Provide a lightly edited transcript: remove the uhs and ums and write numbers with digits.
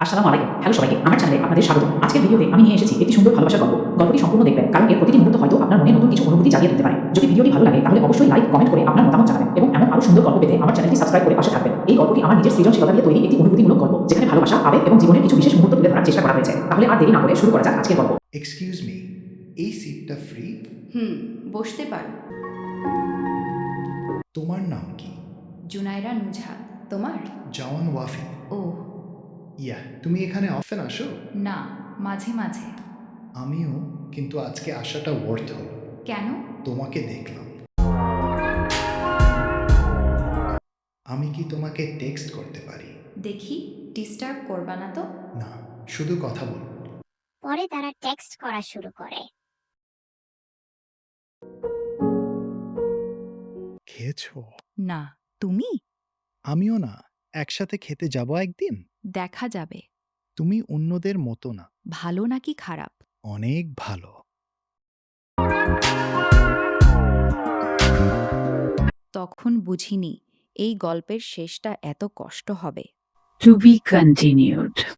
আসসালামু আলাইকুম। হ্যালো সবাইকে, আমার চ্যানেলে আপনাদের স্বাগত। আজকের ভিডিওতে আমি নিয়ে এসেছি একটি সুন্দর ভালোবাসার গল্প। গল্পটি সম্পূর্ণ দেখবেন, কারণ এর প্রতিটি মুহূর্ত হয়তো আপনার মনে নতুন কিছু অনুভূতি জাগিয়ে তুলতে পারে। যদি ভিডিওটি ভালো লাগে তাহলে অবশ্যই লাইক, কমেন্ট করে আপনার মতামত জানাবেন এবং এমন আরো সুন্দর গল্প পেতে আমার চ্যানেলটি সাবস্ক্রাইব করে পাশে থাকবেন। এই গল্পটি আমার নিজের সৃজনশীলতা দিয়ে তৈরি একটি অনুভূতিমূলক গল্প, যেখানে ভালোবাসা, আবেগ এবং জীবনের কিছু বিশেষ মুহূর্ত তুলে ধরার চেষ্টা করা হয়েছে। তাহলে আর দেরি না করে শুরু করা যাক আজকের গল্প। এক্সকিউজ মি, এই সিটটা ফ্রি? বসতে পারো। তোমার নাম কি? জুনাইরা নুজহা। তোমার? জওয়ান ওয়াফি। ও ইয়া, তুমি এখানে অফেন আসো? না, মাঝে মাঝে। আমিও, কিন্তু আজকে আসাটা ওয়ার্থ হলো। কেন? তোমাকে দেখলাম। আমি কি তোমাকে টেক্সট করতে পারি? দেখি, ডিস্টার্ব করবা না তো? না, শুধু কথা বলবো। পরে তারা টেক্সট করা শুরু করে। খেয়েছো? না, তুমি? আমিও না। একসাথে খেতে যাব একদিন। দেখা যাবে। তুমি অন্যদের মতো না। ভালো নাকি খারাপ? অনেক ভালো। তখন বুঝিনি এই গল্পের শেষটা এত কষ্ট হবে। To be continued.